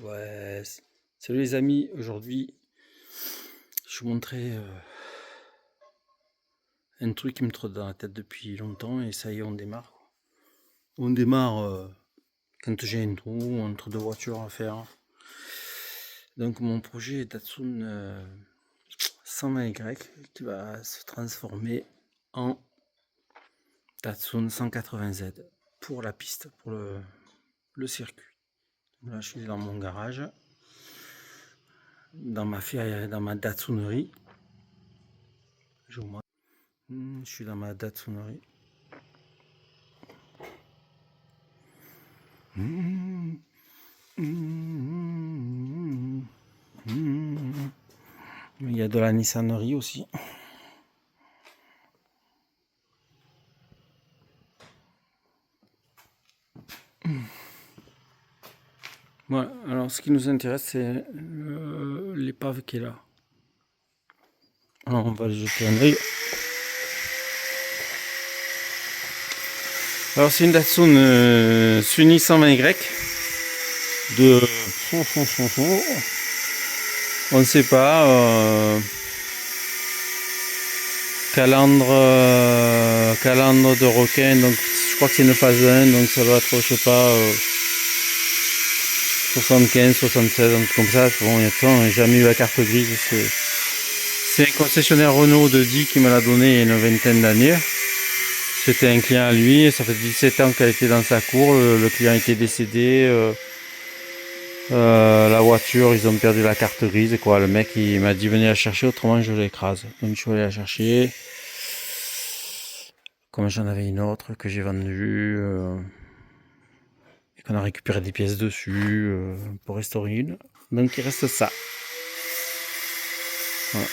Ouais, salut les amis, aujourd'hui je vous montrais un truc qui me trotte dans la tête depuis longtemps et ça y est, on démarre. On démarre quand j'ai un trou entre deux voitures à faire. Donc mon projet est Datsun 120Y qui va se transformer en Datsun 180Z pour la piste, pour le circuit. Là je suis dans mon garage, dans ma Datsunerie. Je suis dans ma Datsunerie. Il y a de la Nissanerie aussi. Voilà, alors ce qui nous intéresse, c'est l'épave qui est là. Alors on va aller jeter un œil. Alors c'est une Datsun Sunny 120Y de... On ne sait pas. Calandre de requin, donc je crois que c'est une phase 1, donc ça doit être, je sais pas, 75, 76, un truc comme ça. Bon, il y a de temps, j'ai jamais eu la carte grise. C'est un concessionnaire Renault de Die qui me l'a donné il y a une vingtaine d'années. C'était un client à lui, ça fait 17 ans qu'elle était dans sa cour, le client était décédé. La voiture, ils ont perdu la carte grise, quoi. Le mec, il m'a dit venez la chercher, autrement je l'écrase. Donc je suis allé la chercher. Comme j'en avais une autre que j'ai vendue et qu'on a récupéré des pièces dessus pour restaurer une. Donc il reste ça. Voilà.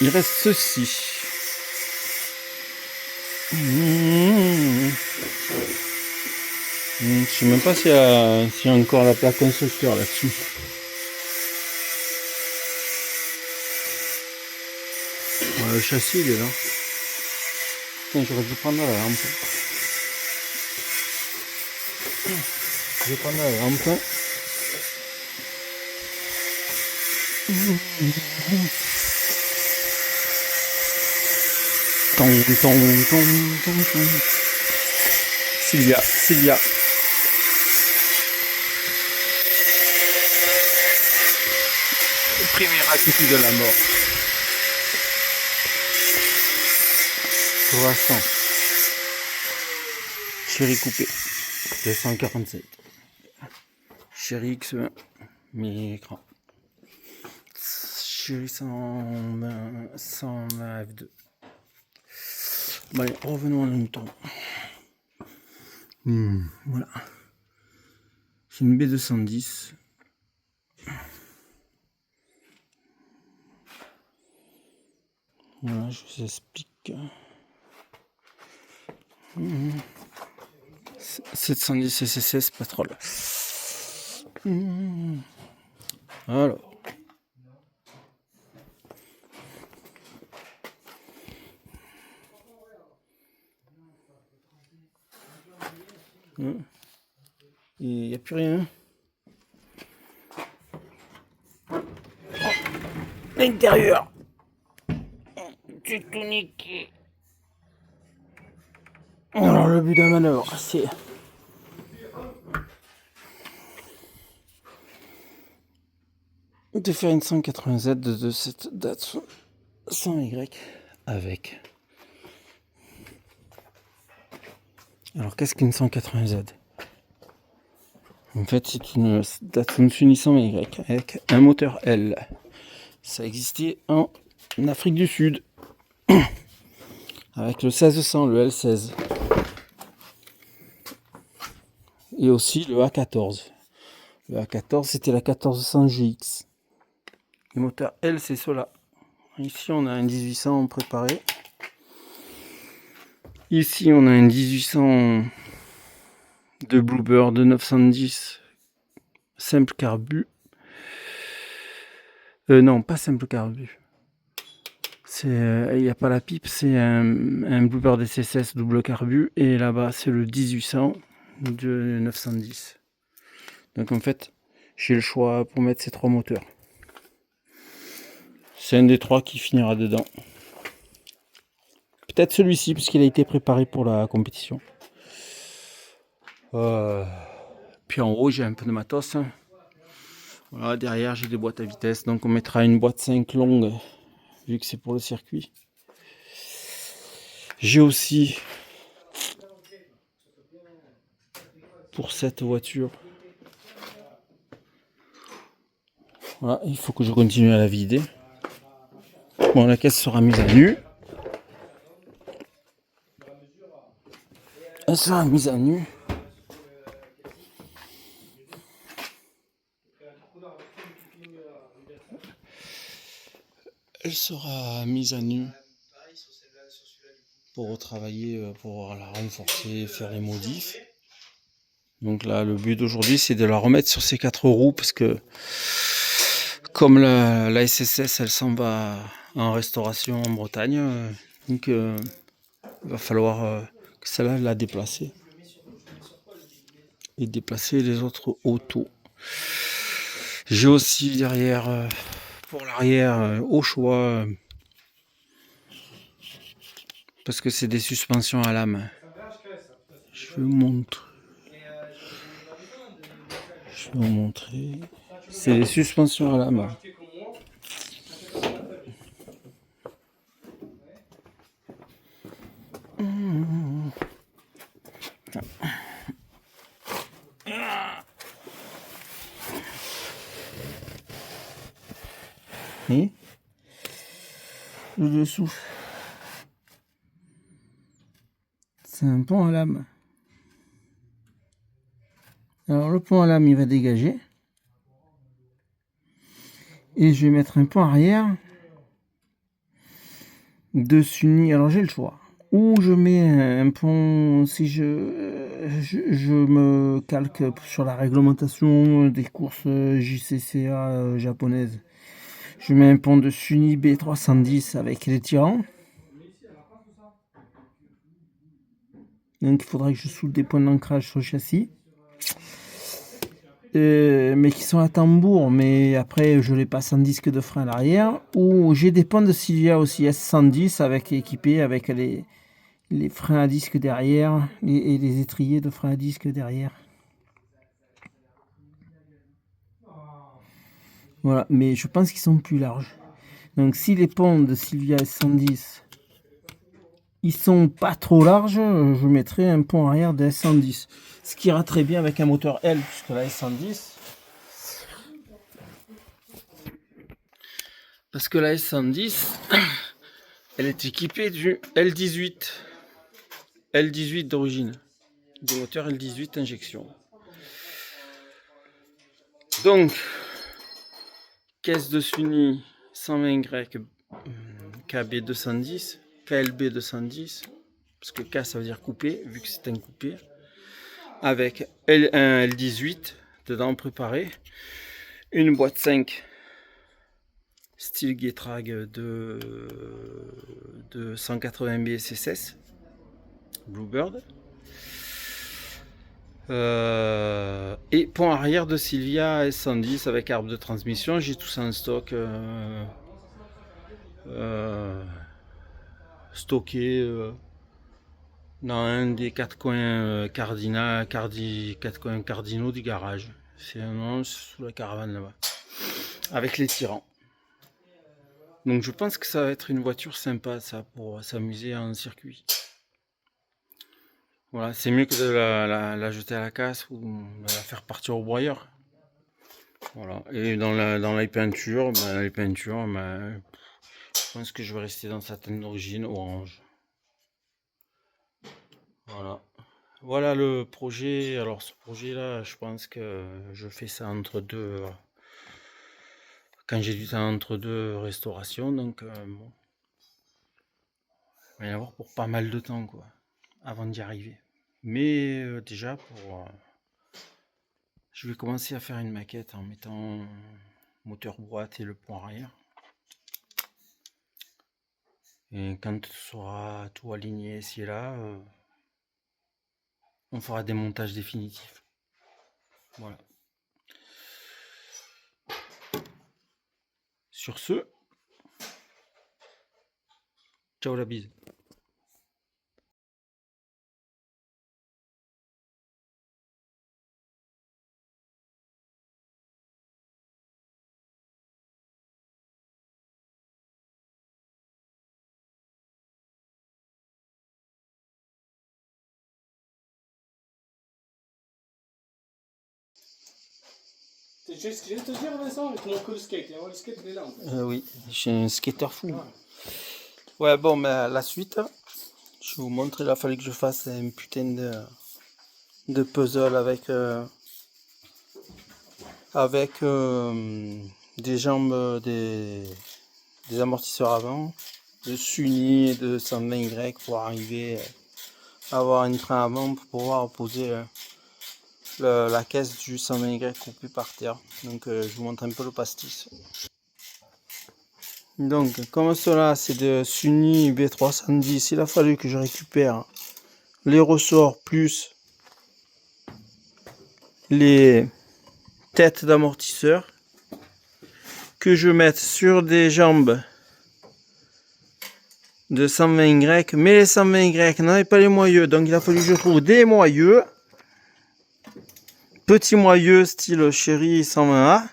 Il reste ceci. Je sais même pas s'il y a encore la plaque constructeur là-dessus. Le châssis il est là. Putain, j'aurais dû prendre la lampe. Je vais prendre la lampe. Sylvia. Première attitude de la mort. Croissant. Chéri coupé. 247. Chéri X1. Mini-écran. Chéri 120 F2. Bon, allez, revenons à nos moutons. Voilà. C'est une B210. Voilà, je vous explique. 710 SSS Patrol. Alors. Il n'y a plus rien. L'intérieur. C'est tout niqué. Alors le but de la manœuvre, c'est de faire une 180Z de cette date 100Y avec. Alors qu'est-ce qu'une 180Z? En fait, c'est une Datsun Sunny 100Y avec un moteur L. Ça existait en Afrique du Sud avec le 1600, le L16 et aussi le A14. Le A14 c'était la 1400 GX. Le moteur L c'est cela. Ici on a un 1800 préparé. Ici on a un 1800 de Bluebird de 910 simple carbu. Non, pas simple carbu. Il n'y a pas la pipe, c'est un Bluebird SSS double carbu. Et là-bas, c'est le 1800 de 910. Donc en fait, j'ai le choix pour mettre ces 3 moteurs. C'est un des 3 qui finira dedans. Peut-être celui-ci, puisqu'il a été préparé pour la compétition. Puis en haut, j'ai un peu de matos. Voilà, derrière, j'ai des boîtes à vitesse. Donc on mettra une boîte 5 longue, vu que c'est pour le circuit. J'ai aussi, pour cette voiture, voilà, il faut que je continue à la vider. Bon, la caisse sera mise à nu. Elle sera mise à nu. Elle sera mise à nu pour retravailler, pour la renforcer, faire les modifs. Donc là, le but d'aujourd'hui, c'est de la remettre sur ces 4 roues parce que comme la SSS, elle s'en va en restauration en Bretagne, donc il va falloir que celle-là la déplacer et déplacer les autres autos. J'ai aussi derrière, pour l'arrière, au choix, parce que c'est des suspensions à lame. Je vais vous montrer. Je vais vous montrer. C'est des suspensions à lame. Et le dessous, c'est un pont à lame. Alors le pont à lame, il va dégager. Et je vais mettre un pont arrière dessus. Alors j'ai le choix. Ou je mets un pont, si je me calque sur la réglementation des courses JCCA japonaises. Je mets un pont de Suni B310 avec les tirants. Donc il faudra que je soude des points d'ancrage sur le châssis. Mais qui sont à tambour, mais après je les passe en disque de frein à l'arrière. Ou j'ai des ponts de Silvia aussi S110 équipés avec les freins à disque derrière et les étriers de freins à disque derrière. Voilà, mais je pense qu'ils sont plus larges. Donc si les ponts de Silvia S110 ils sont pas trop larges, je mettrai un pont arrière de S110. Ce qui ira très bien avec un moteur L, puisque la S110. Parce que la S110, elle est équipée du L18. L18 d'origine. Du moteur L18 injection. Donc, caisse de Suni 120Y KB210, KLB210, parce que K ça veut dire coupé, vu que c'est un coupé, avec un L18 dedans préparé, une boîte 5 style Getrag de 180 BSSS Bluebird, et pont arrière de Silvia S110 avec arbre de transmission. J'ai tout ça en stock, stocké dans un des 4 coins quatre coins cardinaux du garage. C'est un nom sous la caravane là-bas, avec les tirants. Donc je pense que ça va être une voiture sympa, ça, pour s'amuser en circuit. Voilà, c'est mieux que de la jeter à la casse ou de la faire partir au broyeur. Voilà. Et dans les peintures, je pense que je vais rester dans sa teinte d'origine orange. Voilà. Voilà le projet. Alors ce projet là, je pense que je fais ça entre deux. Quand j'ai du temps entre deux restaurations, donc bon. Il va y en avoir pour pas mal de temps quoi, avant d'y arriver. Mais déjà je vais commencer à faire une maquette en mettant moteur boîte et le pont arrière. Et quand ce sera tout aligné ici et là, on fera des montages définitifs. Voilà. Sur ce, ciao la bise. C'est ce que je viens de te dire, Vincent, avec mon que le skate. Le skate, il est là. Oui, je suis un skater fou. Ouais, bon, mais la suite, je vais vous montrer, il a fallu que je fasse un putain de puzzle avec des jambes, des amortisseurs avant, de Suni et de 120Y pour arriver à avoir un train avant pour pouvoir poser la caisse du 120Y coupée par terre. Donc je vous montre un peu le pastis. Donc comme cela c'est de Suni B310, il a fallu que je récupère les ressorts plus les têtes d'amortisseur, que je mette sur des jambes de 120Y, mais les 120Y n'avaient pas les moyeux, donc il a fallu que je trouve des moyeux, petits moyeux style Chéri 120A,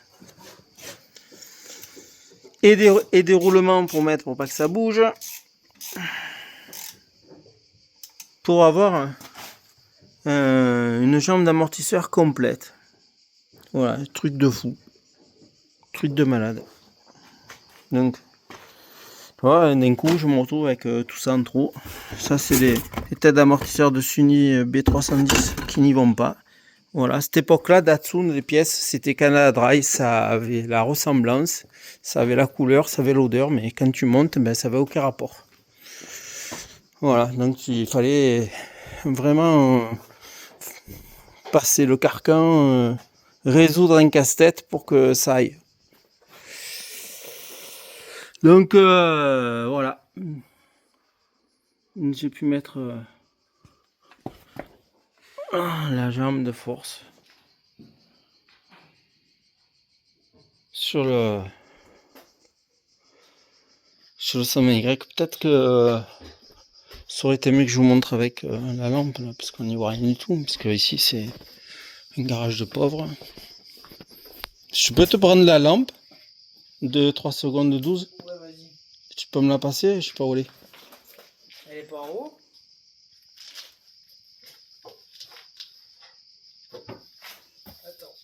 et des roulements pour mettre pour pas que ça bouge, pour avoir une jambe d'amortisseur complète. Voilà, truc de fou, truc de malade. Donc voilà, d'un coup je me retrouve avec tout ça en trop. Ça c'est les têtes d'amortisseur de Suni B310 qui n'y vont pas. Voilà, à cette époque-là, Datsun, les pièces, c'était Canada Dry, ça avait la ressemblance, ça avait la couleur, ça avait l'odeur, mais quand tu montes, ben, ça n'avait aucun rapport. Voilà, donc il fallait vraiment passer le carcan, résoudre un casse-tête pour que ça aille. Donc voilà, j'ai pu mettre la jambe de force sur le 120Y. Peut-être que ça aurait été mieux que je vous montre avec la lampe là, parce qu'on n'y voit rien du tout, parce que ici c'est un garage de pauvres. Je peux te prendre la lampe de 3 secondes de 12. Ouais, vas-y. Tu peux me la passer? Je sais pas où elle est. Elle est pas en haut? Attends.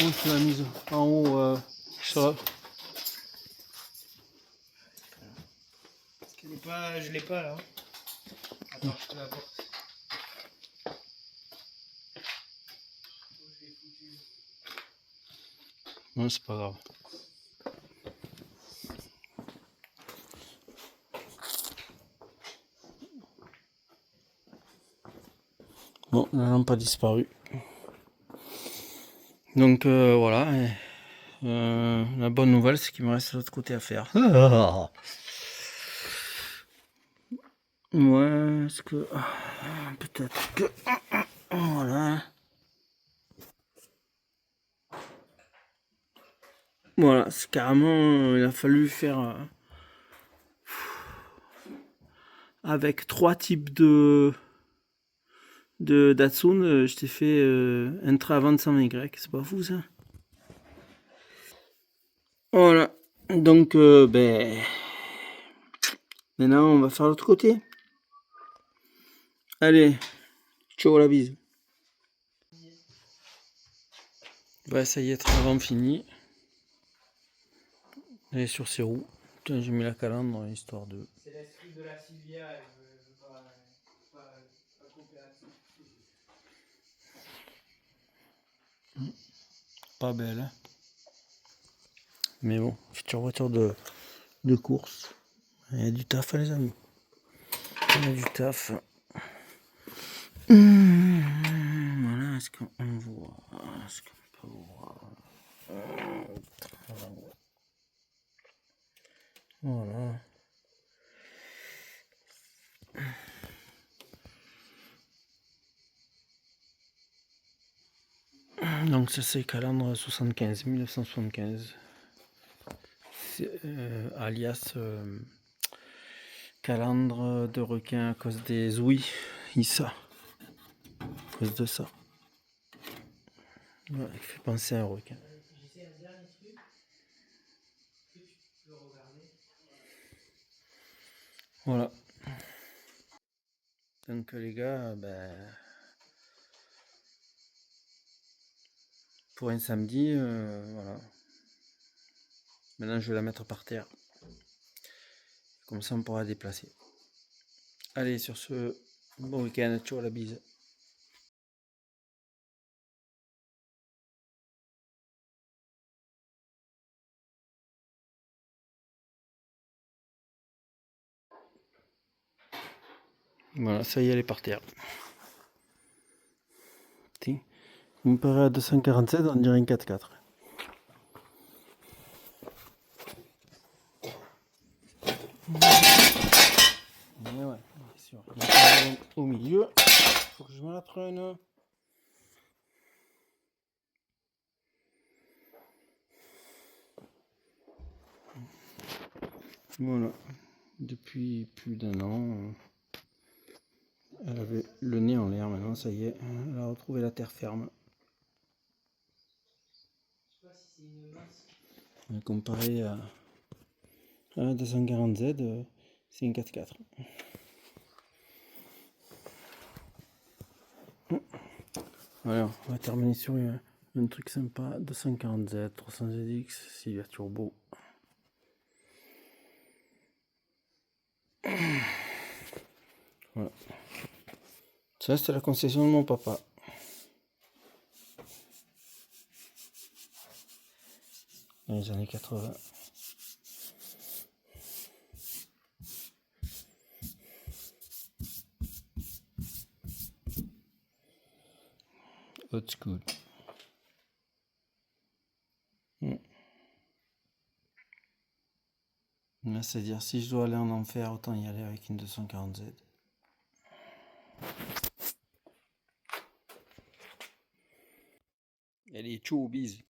Où tu l'as mise? En haut, sur la... Parce qu'elle est pas. Je l'ai pas là. Attends, je te la porte. Non, c'est pas grave. Bon, la lampe a disparu. Donc voilà. La bonne nouvelle, c'est qu'il me reste l'autre côté à faire. Ouais, est-ce que... peut-être que... Voilà. Voilà, c'est carrément... il a fallu faire... avec 3 types de Datsun, je t'ai fait un trait avant de 120Y. C'est pas fou, ça? Voilà. Donc, ben... maintenant, on va faire l'autre côté. Allez, ciao la bise. Ouais, ça y est, avant fini. Elle est sur ses roues. Putain, j'ai mis la calandre histoire de... C'est l'esprit de la Sylvia, elle veut pas coopérative. Pas belle, hein. Mais bon, future voiture de course. Il y a du taf, les amis. Il y a du taf. Voilà, est-ce qu'on voit? Est-ce qu'on peut voir? Voilà. Donc ça c'est calandre 75, 1975. alias calandre de requin à cause des ouïes, Issa, à cause de ça. Ouais, il fait penser à un requin. J'essaie un dernier truc que tu peux regarder. Voilà. Donc les gars, ben, pour un samedi, voilà. Maintenant je vais la mettre par terre. Comme ça on pourra la déplacer. Allez, sur ce, bon week-end, ciao la bise. Voilà, ça y est, elle est par terre. Tiens, comparé à 247, on dirait une 4x4. Mais ouais, bien sûr. Il y a un au milieu. Faut que je me la prenne. Voilà. Depuis plus d'un an, elle avait le nez en l'air. Maintenant, ça y est, elle a retrouvé la terre ferme. Je sais pas si c'est une masse. Comparé à la 240Z, c'est une 4x4. Voilà, on va terminer sur un truc sympa, 240Z, 300ZX, Silvia Turbo. Voilà. Ça, c'était la concession de mon papa. Dans les années 80. Old school. C'est-à-dire, si je dois aller en enfer, autant y aller avec une 240Z. Elle est chaud, bise.